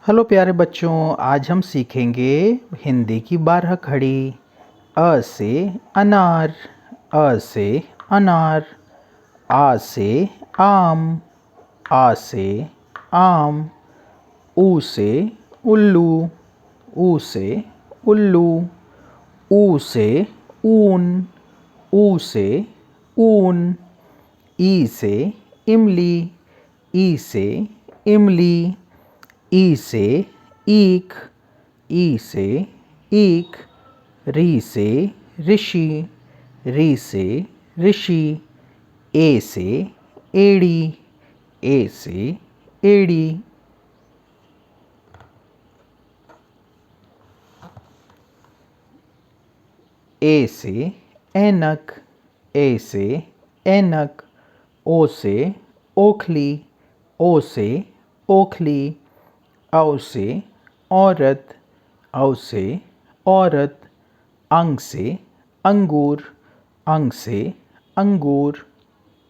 Hello प्यारे बच्चों, आज हम सीखेंगे हिंदी की 12 खड़ी। अ से अनार, अ से अनार। आ से आम, आ से आम। ऊ से उल्लू, ऊ से उल्लू। ऊ से ऊन, ऊ से ऊन। ई से इमली, ई से इमली। ई से ईख, ई से ईख। री से ऋषि, री से ऋषि। ए से एड़ी, ए से एड़ी। ए से ऐनक, ए से ऐनक। ओ से ओखली, ओ से ओखली। औ से औरत, औ से औरत। अंग से अंगूर, अंग से अंगूर।